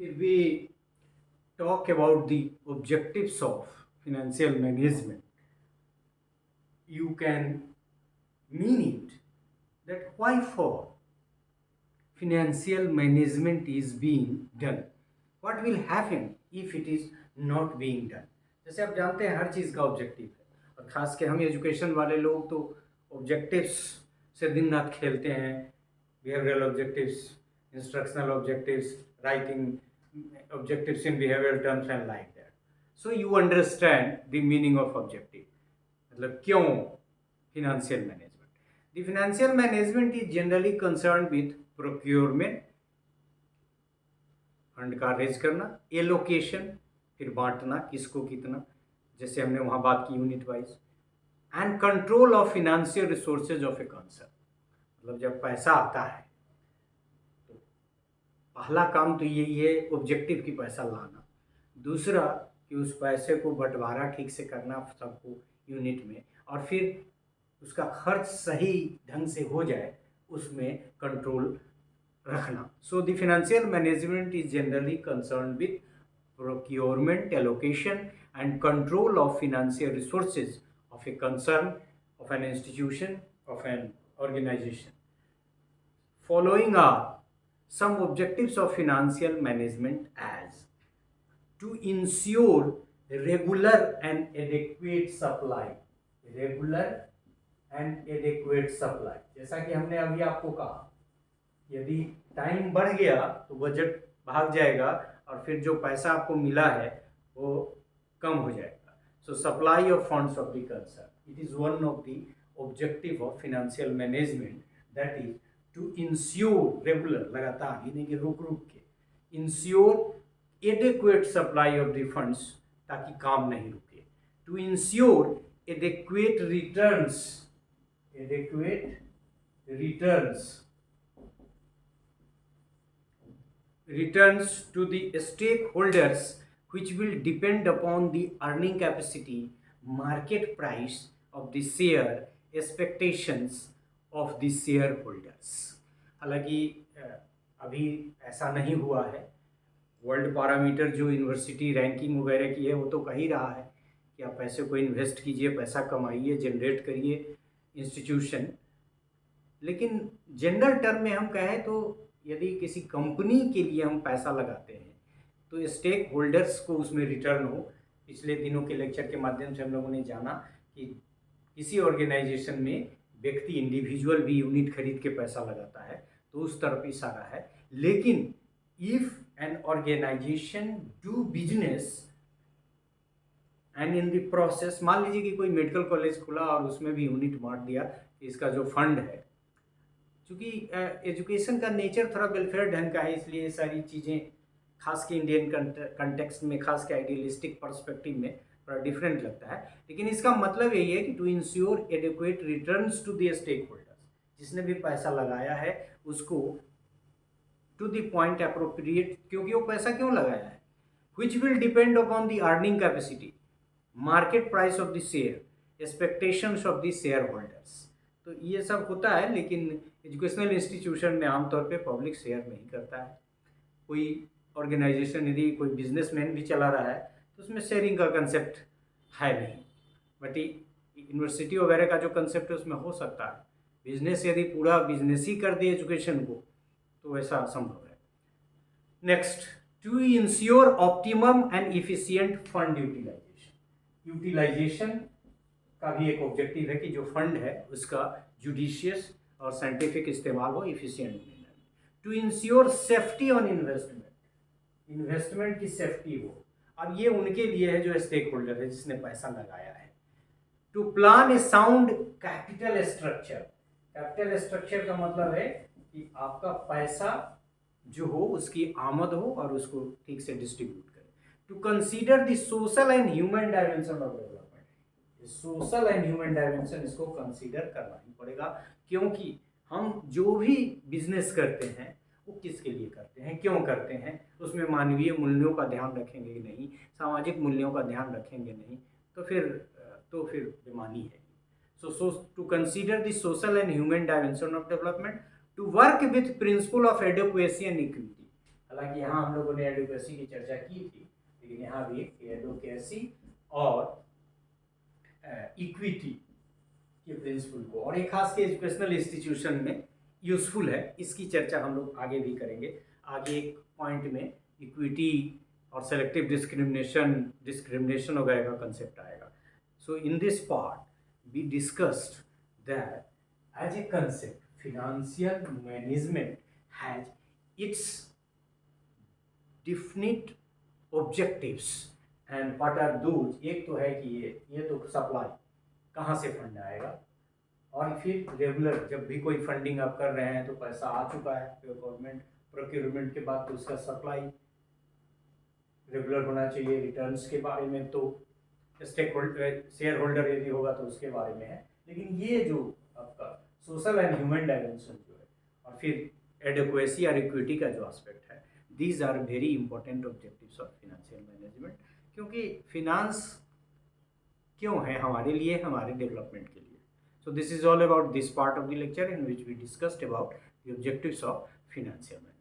If we talk about the objectives of financial management, you can mean it that why for financial management is being done. What will happen if it is not being done? जैसे आप जानते हैं हर चीज़ का objective है और ख़ास के हम एजुकेशन वाले लोग तो ऑब्जेक्टिव्स से दिन रात खेलते हैं. Behavioural objectives, instructional objectives, writing objectives in behavioral terms and like that. So you understand the meaning of objective. मतलब क्यों financial management? The financial management is generally concerned with procurement, fund का raise करना, allocation फिर बांटना किसको कितना, जैसे हमने वहाँ बात की unit wise, and control of financial resources of a concern. मतलब जब पैसा आता है तो पहला काम तो यही है ऑब्जेक्टिव की पैसा लाना, दूसरा कि उस पैसे को बंटवारा ठीक से करना सबको यूनिट में, और फिर उसका खर्च सही ढंग से हो जाए उसमें कंट्रोल रखना. So the financial management is generally concern with procurement, allocation and control of financial resources of a concern, of an institution, of an organization. Following are some objectives of financial management as to ensure regular and adequate supply. Regular and adequate supply. जैसा कि हमने अभी आपको कहा, यदि time बढ़ गया तो बजट भाग जाएगा और फिर जो पैसा आपको मिला है वो कम हो जाएगा. So supply of funds of the concern, it is one of the objective of financial management, that is to ensure regular, लगातार, यानी कि रुक रुक के, ensure adequate supply of the funds ताकि काम नहीं रुके, to ensure adequate returns, adequate returns to the stakeholders, which will depend upon the earning capacity, market price of the share, expectations of the shareholders. हालांकि अभी ऐसा नहीं हुआ है. वर्ल्ड पैरामीटर जो यूनिवर्सिटी रैंकिंग वगैरह की है वो तो कह ही रहा है कि आप पैसे को इन्वेस्ट कीजिए, पैसा कमाइए, जनरेट करिए इंस्टीट्यूशन. लेकिन जनरल टर्म में हम कहें तो यदि किसी कंपनी के लिए हम पैसा लगाते हैं तो स्टेक होल्डर्स को उसमें रिटर्न हो. पिछले दिनों के लेक्चर के माध्यम से हम लोगों ने जाना कि किसी ऑर्गेनाइजेशन में व्यक्ति, इंडिविजुअल भी यूनिट खरीद के पैसा लगाता है तो उस तरफ इशारा है. लेकिन if an organisation do business and in the process, मान लीजिए कि कोई मेडिकल कॉलेज खुला और उसमें भी यूनिट बांट दिया, इसका जो फंड है, क्योंकि एजुकेशन का नेचर थोड़ा वेलफेयर ढंग का है, इसलिए सारी चीज़ें खास के इंडियन कंटेक्स्ट में, खास के आइडियलिस्टिक पर्सपेक्टिव में थोड़ा डिफरेंट लगता है. लेकिन इसका मतलब यही है कि to ensure adequate returns to the stakeholders, जिसने भी पैसा लगाया है उसको टू द पॉइंट अप्रोप्रिएट, क्योंकि वो पैसा क्यों लगाया है, which will depend upon the earning capacity, market price of the share, expectations of the share holders. तो ये सब होता है, लेकिन एजुकेशनल इंस्टीट्यूशन में आमतौर पे पब्लिक शेयर नहीं करता है. कोई ऑर्गेनाइजेशन यदि कोई बिजनेसमैन भी चला रहा है तो उसमें शेयरिंग का कंसेप्ट है नहीं. बट यूनिवर्सिटी वगैरह का जो कंसेप्ट है उसमें हो सकता है. बिजनेस यदि पूरा बिजनेस ही कर दे एजुकेशन को तो ऐसा असंभव है. Next, to ensure optimum and efficient fund utilisation. Utilisation का भी एक ऑब्जेक्टिव है कि जो फंड है उसका जुडिशियस और साइंटिफिक इस्तेमाल हो, efficient manner. To ensure safety on investment, investment की सेफ्टी हो. अब ये उनके लिए है जो स्टेक होल्डर है, जिसने पैसा लगाया है. To plan a sound capital structure. Capital structure का मतलब है कि आपका पैसा जो हो उसकी आमद हो और उसको ठीक से डिस्ट्रीब्यूट करें. To consider the social and human dimension of development. Social and human dimension इसको कंसीडर करना ही पड़ेगा, क्योंकि हम जो भी बिजनेस करते हैं वो किसके लिए करते हैं, क्यों करते हैं, उसमें मानवीय मूल्यों का ध्यान रखेंगे नहीं, सामाजिक मूल्यों का ध्यान रखेंगे नहीं तो फिर बेमानी है. So to consider the social and human dimension of development, to work with principle of adequacy and equity. हालांकि यहाँ हम लोगों ने एडोकेसी की चर्चा की थी, लेकिन यहाँ भी एडोकेसी और इक्विटी के प्रिंसिपल को, और एक खास के एजुकेशनल इंस्टीट्यूशन में यूजफुल है, इसकी चर्चा हम लोग आगे भी करेंगे। आगे एक पॉइंट में इक्विटी और सेलेक्टिव डिस्क्रिमिनेशन वगैरह का कंसेप्ट आएगा। So in this part we discussed that as a concept financial management has its definite objectives and what are those. एक तो है कि ये तो सप्लाई, कहाँ से फंड आएगा, और फिर रेगुलर जब भी कोई फंडिंग आप कर रहे हैं तो पैसा आ चुका है गवर्नमेंट प्रोक्योरमेंट के बाद, तो उसका सप्लाई रेगुलर होना चाहिए। रिटर्न्स के बारे में तो स्टेक होल्डर, शेयर होल्डर यदि होगा तो उसके बारे में है, लेकिन ये जो आपका सोशल एंड ह्यूमन डायमेंशन जो है, और फिर एडिक्वेसी और इक्विटी का जो एस्पेक्ट है, these are very important objectives of financial management. क्योंकि फिनांस क्यों है हमारे लिए, हमारे डेवलपमेंट के लिए। So this is all about this part of the lecture in which we discussed about the objectives of financial management.